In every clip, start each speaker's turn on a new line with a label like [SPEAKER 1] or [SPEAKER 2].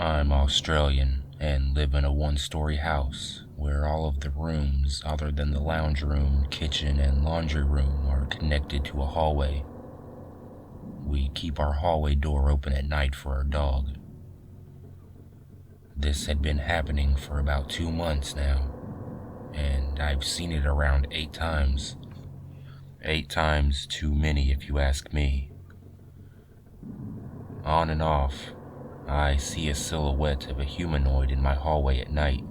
[SPEAKER 1] I'm Australian and live in a one-story house where all of the rooms other than the lounge room, kitchen, and laundry room are connected to a hallway. We keep our hallway door open at night for our dog. This had been happening for about 2 months now, and I've seen it around 8 times. 8 times too many if you ask me. On and off, I see a silhouette of a humanoid in my hallway at night.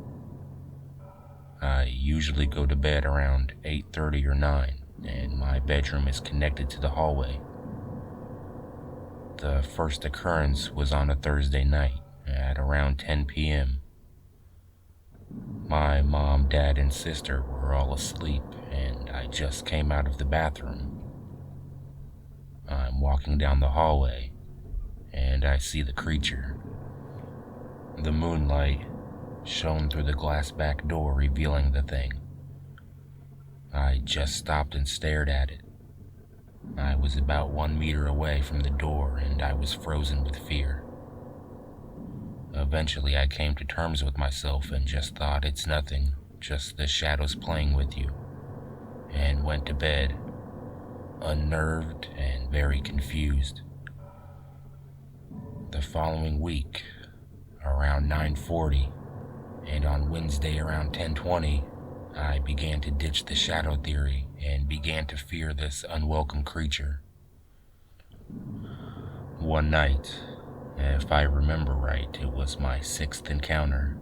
[SPEAKER 1] I usually go to bed around 8:30 or 9, and my bedroom is connected to the hallway. The first occurrence was on a Thursday night at around 10 p.m. My mom, dad, and sister were all asleep, and I just came out of the bathroom. I'm walking down the hallway, and I see the creature. The moonlight shone through the glass back door, revealing the thing. I just stopped and stared at it. I was about 1 meter away from the door, and I was frozen with fear. Eventually, I came to terms with myself and just thought it's nothing, just the shadows playing with you, and went to bed, unnerved and very confused. The following week, around 9:40, and on Wednesday around 10:20, I began to ditch the shadow theory and began to fear this unwelcome creature. One night, if I remember right, it was my 6th encounter.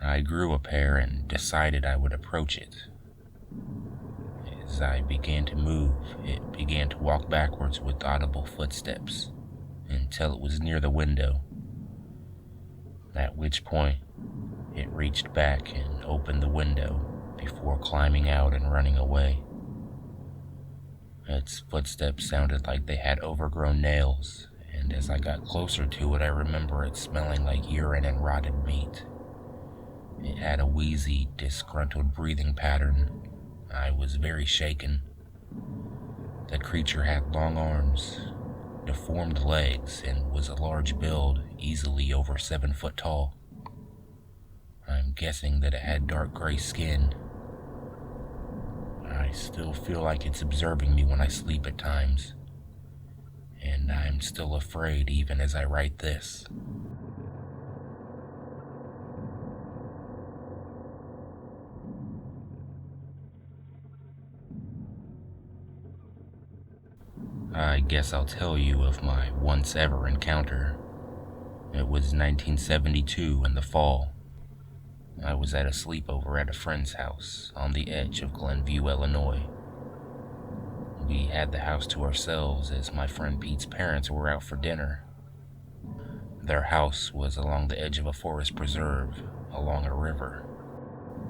[SPEAKER 1] I grew a pair and decided I would approach it. As I began to move, it began to walk backwards with audible footsteps until it was near the window, at which point it reached back and opened the window before climbing out and running away. Its footsteps sounded like they had overgrown nails, and as I got closer to it, I remember it smelling like urine and rotted meat. It had a wheezy, disgruntled breathing pattern. I was very shaken. The creature had long arms, deformed legs, and was a large build, easily over 7 foot tall. I'm guessing that it had dark gray skin. I still feel like it's observing me when I sleep at times, and I'm still afraid even as I write this. I guess I'll tell you of my once ever encounter. It was 1972 in the fall. I was at a sleepover at a friend's house on the edge of Glenview, Illinois. We had the house to ourselves as my friend Pete's parents were out for dinner. Their house was along the edge of a forest preserve, along a river.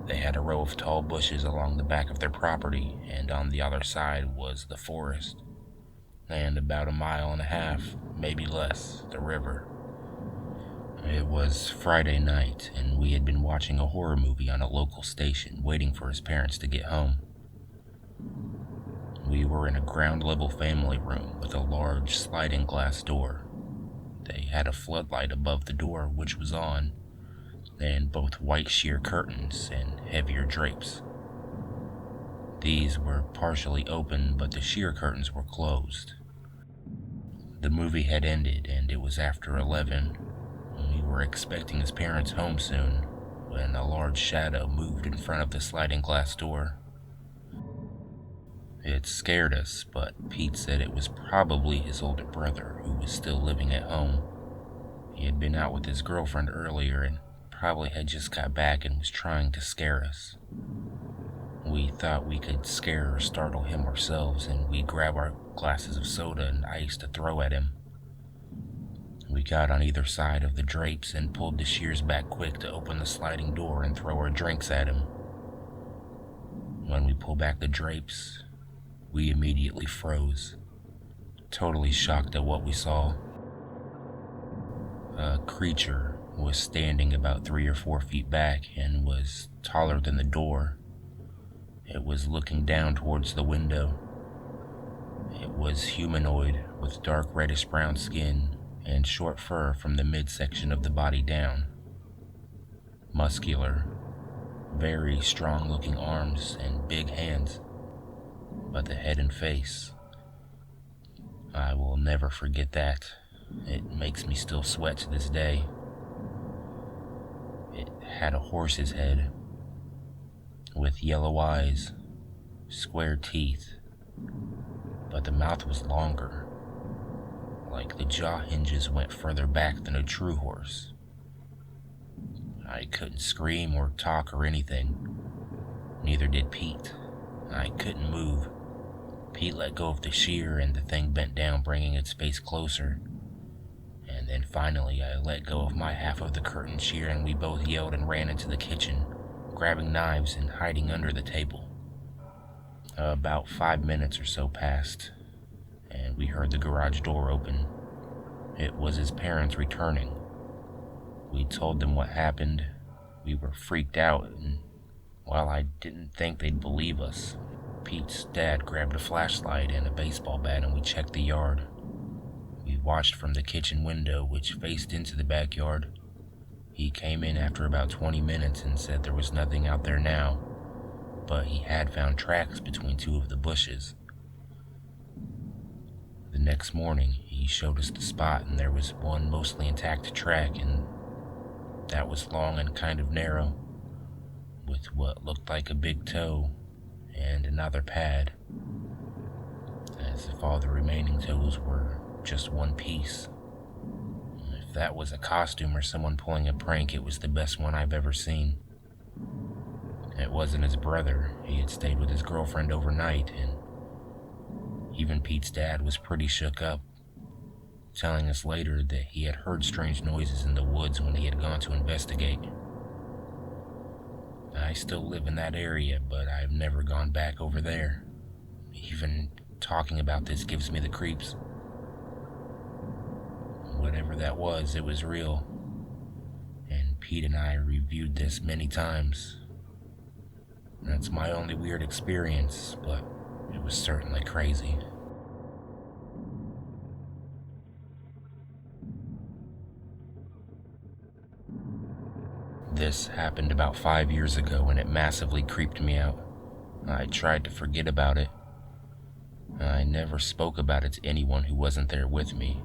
[SPEAKER 1] They had a row of tall bushes along the back of their property, and on the other side was the forest, and about 1.5 miles, maybe less, the river. It was Friday night, and we had been watching a horror movie on a local station, waiting for his parents to get home. We were in a ground-level family room with a large sliding glass door. They had a floodlight above the door, which was on, and both white sheer curtains and heavier drapes. These were partially open, but the sheer curtains were closed. The movie had ended, and it was after 11. We were expecting his parents home soon when a large shadow moved in front of the sliding glass door. It scared us, but Pete said it was probably his older brother who was still living at home. He had been out with his girlfriend earlier and probably had just got back and was trying to scare us. We thought we could scare or startle him ourselves, and we grabbed our glasses of soda and ice to throw at him. We got on either side of the drapes and pulled the shears back quick to open the sliding door and throw our drinks at him. When we pulled back the drapes, we immediately froze, totally shocked at what we saw. A creature was standing about 3 or 4 feet back and was taller than the door. It was looking down towards the window. It was humanoid with dark reddish brown skin and short fur from the midsection of the body down. Muscular, very strong-looking arms and big hands, but the head and face, I will never forget that. It makes me still sweat to this day. It had a horse's head, with yellow eyes, square teeth, but the mouth was longer, like the jaw hinges went further back than a true horse. I couldn't scream or talk or anything. Neither did Pete. I couldn't move. Pete let go of the shear and the thing bent down, bringing its face closer. And then finally I let go of my half of the curtain shear and we both yelled and ran into the kitchen, grabbing knives and hiding under the table. About 5 minutes or so passed, and we heard the garage door open. It was his parents returning. We told them what happened. We were freaked out, and while I didn't think they'd believe us, Pete's dad grabbed a flashlight and a baseball bat and we checked the yard. We watched from the kitchen window, which faced into the backyard. He came in after about 20 minutes and said there was nothing out there now, but he had found tracks between two of the bushes. The next morning, he showed us the spot, and there was one mostly intact track, and that was long and kind of narrow, with what looked like a big toe and another pad, as if all the remaining toes were just one piece. If that was a costume or someone pulling a prank, it was the best one I've ever seen. It wasn't his brother. He had stayed with his girlfriend overnight, and even Pete's dad was pretty shook up, telling us later that he had heard strange noises in the woods when he had gone to investigate. I still live in that area, but I've never gone back over there. Even talking about this gives me the creeps. Whatever that was, it was real. And Pete and I reviewed this many times. That's my only weird experience, but it was certainly crazy. This happened about 5 years ago, and it massively creeped me out. I tried to forget about it. I never spoke about it to anyone who wasn't there with me,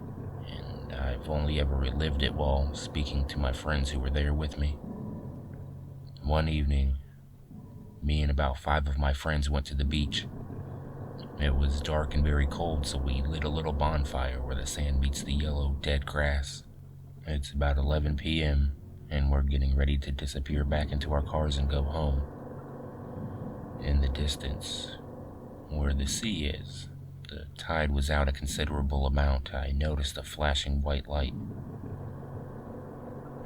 [SPEAKER 1] and I've only ever relived it while speaking to my friends who were there with me. One evening, me and about 5 of my friends went to the beach. It was dark and very cold, so we lit a little bonfire where the sand meets the yellow, dead grass. It's about 11 p.m., and we're getting ready to disappear back into our cars and go home. In the distance, where the sea is, the tide was out a considerable amount. I noticed a flashing white light.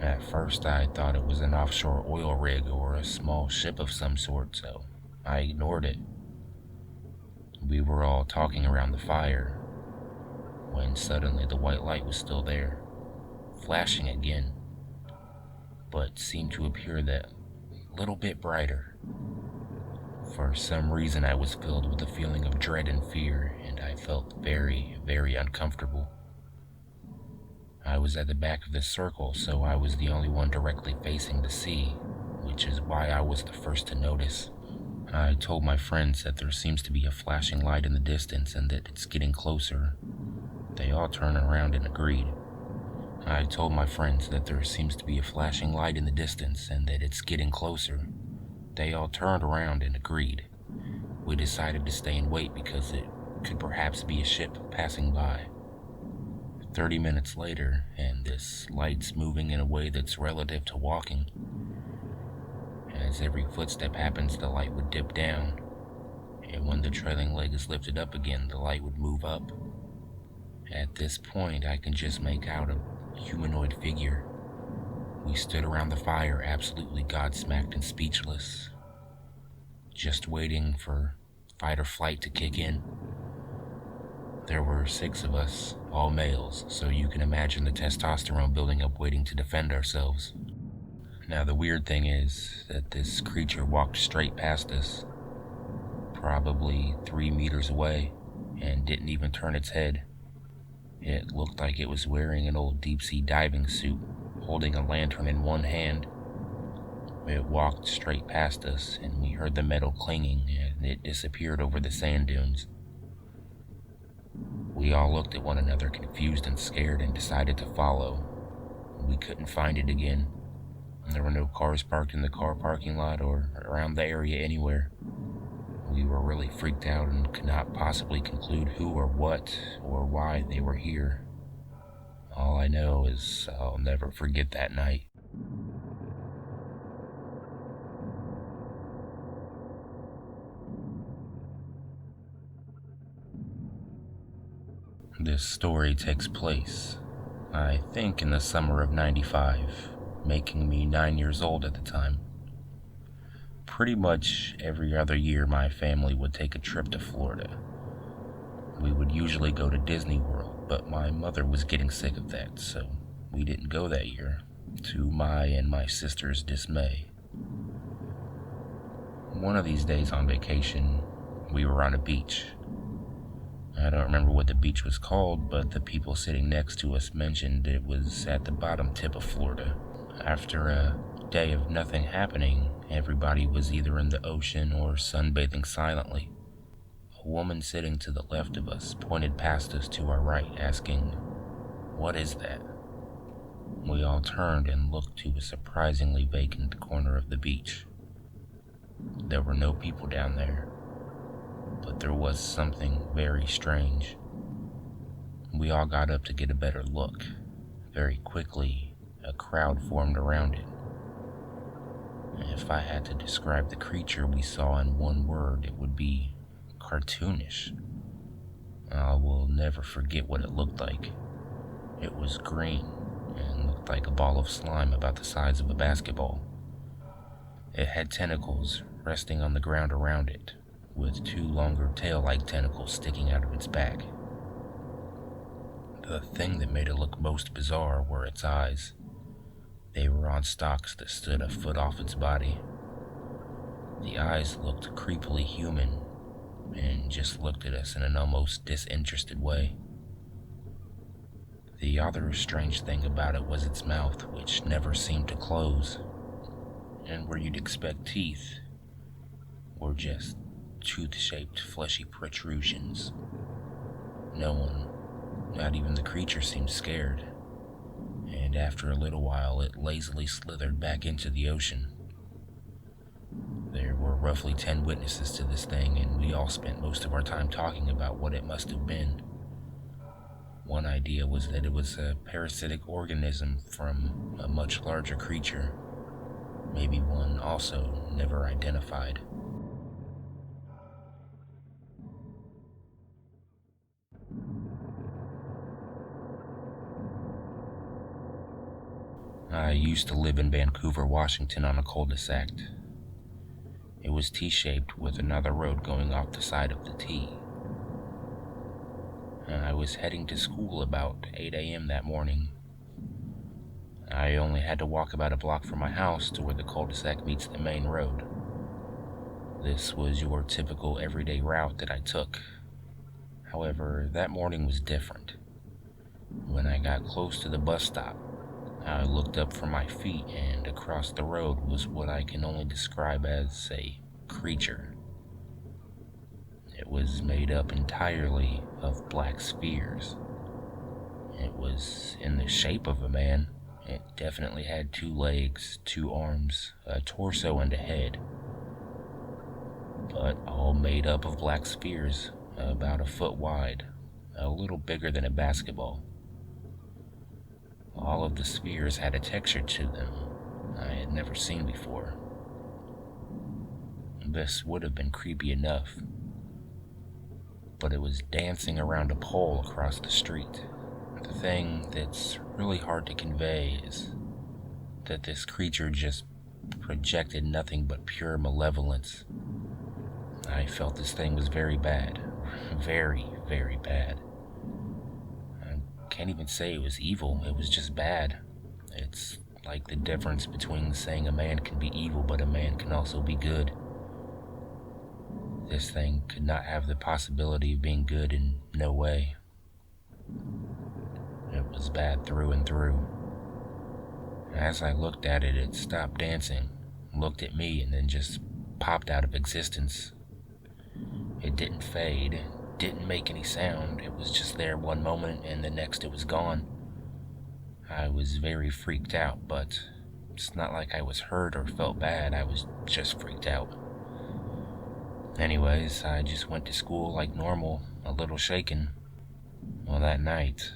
[SPEAKER 1] At first, I thought it was an offshore oil rig or a small ship of some sort, so I ignored it. We were all talking around the fire, when suddenly the white light was still there, flashing again, but seemed to appear that little bit brighter. For some reason, I was filled with a feeling of dread and fear, and I felt very, very uncomfortable. I was at the back of the circle, so I was the only one directly facing the sea, which is why I was the first to notice. I told my friends that there seems to be a flashing light in the distance and that it's getting closer. They all turned around and agreed. I told my friends that there seems to be a flashing light in the distance and that it's getting closer. They all turned around and agreed. We decided to stay and wait because it could perhaps be a ship passing by. 30 minutes later, and this light's moving in a way that's relative to walking. As every footstep happens, the light would dip down, and when the trailing leg is lifted up again, the light would move up. At this point, I can just make out a humanoid figure. We stood around the fire, absolutely godsmacked and speechless, just waiting for fight or flight to kick in. There were 6 of us, all males, so you can imagine the testosterone building up waiting to defend ourselves. Now the weird thing is that this creature walked straight past us, probably 3 meters away, and didn't even turn its head. It looked like it was wearing an old deep-sea diving suit, holding a lantern in one hand. It walked straight past us, and we heard the metal clanging, and it disappeared over the sand dunes. We all looked at one another, confused and scared, and decided to follow. We couldn't find it again. There were no cars parked in the car parking lot or around the area anywhere. We were really freaked out and could not possibly conclude who or what or why they were here. All I know is I'll never forget that night. This story takes place, I think, in the summer of '95, making me 9 years old at the time. Pretty much every other year, my family would take a trip to Florida. We would usually go to Disney World, but my mother was getting sick of that, so we didn't go that year, to my and my sister's dismay. One of these days on vacation, we were on a beach. I don't remember what the beach was called, but the people sitting next to us mentioned it was at the bottom tip of Florida. After a day of nothing happening, everybody was either in the ocean or sunbathing silently. A woman sitting to the left of us pointed past us to our right, asking, "What is that?" We all turned and looked to a surprisingly vacant corner of the beach. There were no people down there, but there was something very strange. We all got up to get a better look. Very quickly, a crowd formed around it. If I had to describe the creature we saw in one word, it would be cartoonish. I will never forget what it looked like. It was green and looked like a ball of slime about the size of a basketball. It had tentacles resting on the ground around it, with two longer tail-like tentacles sticking out of its back. The thing that made it look most bizarre were its eyes. They were on stalks that stood a foot off its body. The eyes looked creepily human and just looked at us in an almost disinterested way. The other strange thing about it was its mouth, which never seemed to close, and where you'd expect teeth were just tooth-shaped fleshy protrusions. No one, not even the creature, seemed scared, and after a little while it lazily slithered back into the ocean. There were roughly 10 witnesses to this thing, and we all spent most of our time talking about what it must have been. One idea was that it was a parasitic organism from a much larger creature, maybe one also never identified. I used to live in Vancouver, Washington on a cul-de-sac. It was T-shaped with another road going off the side of the T. I was heading to school about 8 a.m. that morning. I only had to walk about a block from my house to where the cul-de-sac meets the main road. This was your typical everyday route that I took. However, that morning was different. When I got close to the bus stop, I looked up from my feet, and across the road was what I can only describe as a creature. It was made up entirely of black spheres. It was in the shape of a man. It definitely had 2 legs, 2 arms, a torso, and a head. But all made up of black spheres, about a foot wide, a little bigger than a basketball. All of the spheres had a texture to them I had never seen before. This would have been creepy enough, but it was dancing around a pole across the street. The thing that's really hard to convey is that this creature just projected nothing but pure malevolence. I felt this thing was very bad. Very, very bad. I can't even say it was evil, it was just bad. It's like the difference between saying a man can be evil but a man can also be good. This thing could not have the possibility of being good in no way. bad through and through. As I looked at it, it stopped dancing, looked at me, and then just popped out of existence. It didn't fade, didn't make any sound. It was just there one moment, and the next it was gone. I was very freaked out, but it's not like I was hurt or felt bad. I was just freaked out. Anyways, I just went to school like normal, a little shaken. Well, that night,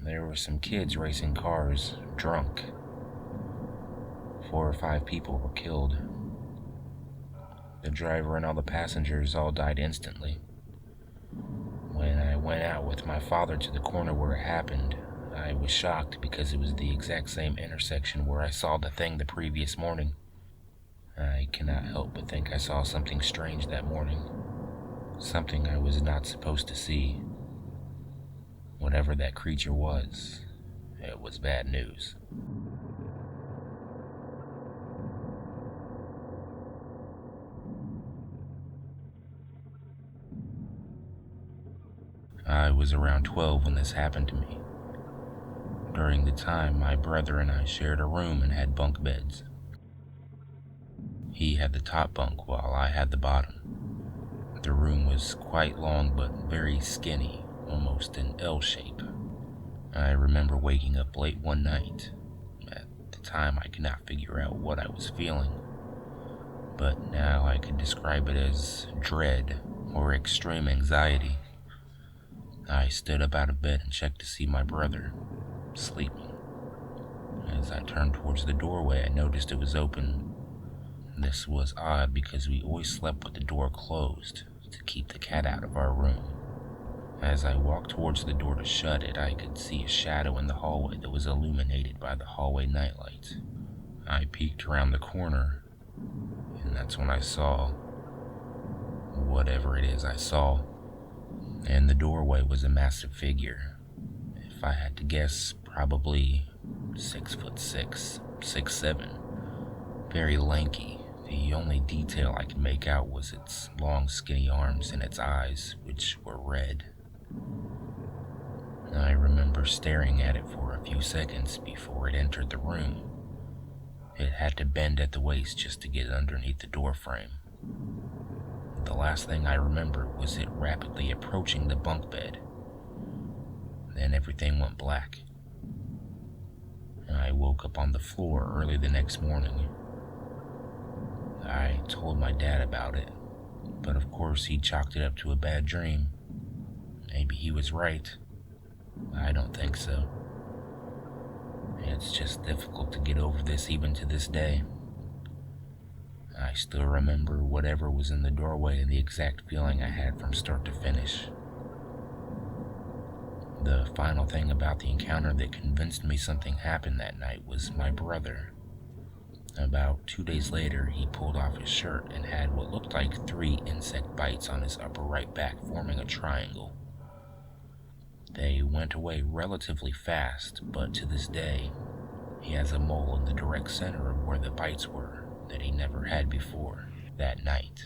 [SPEAKER 1] there were some kids racing cars, drunk. 4 or 5 people were killed. The driver and all the passengers all died instantly. When I went out with my father to the corner where it happened, I was shocked because it was the exact same intersection where I saw the thing the previous morning. I cannot help but think I saw something strange that morning. Something I was not supposed to see. Whatever that creature was, it was bad news. I was around 12 when this happened to me. During the time, my brother and I shared a room and had bunk beds. He had the top bunk while I had the bottom. The room was quite long but very skinny, almost an L shape. I remember waking up late one night. At the time, I could not figure out what I was feeling, but now I could describe it as dread or extreme anxiety. I stood up out of bed and checked to see my brother, sleeping. As I turned towards the doorway, I noticed it was open. This was odd because we always slept with the door closed to keep the cat out of our room. As I walked towards the door to shut it, I could see a shadow in the hallway that was illuminated by the hallway nightlight. I peeked around the corner, and that's when I saw whatever it is I saw. In the doorway was a massive figure. If I had to guess, probably 6'6", 6'7", very lanky. The only detail I could make out was its long, skinny arms and its eyes, which were red. I remember staring at it for a few seconds before it entered the room. It had to bend at the waist just to get underneath the door frame. The last thing I remember was it rapidly approaching the bunk bed. Then everything went black. I woke up on the floor early the next morning. I told my dad about it, but of course he chalked it up to a bad dream. Maybe he was right. I don't think so. It's just difficult to get over this even to this day. I still remember whatever was in the doorway and the exact feeling I had from start to finish. The final thing about the encounter that convinced me something happened that night was my brother. About 2 days later, he pulled off his shirt and had what looked like 3 insect bites on his upper right back, forming a triangle. They went away relatively fast, but to this day, he has a mole in the direct center of where the bites were that he never had before that night.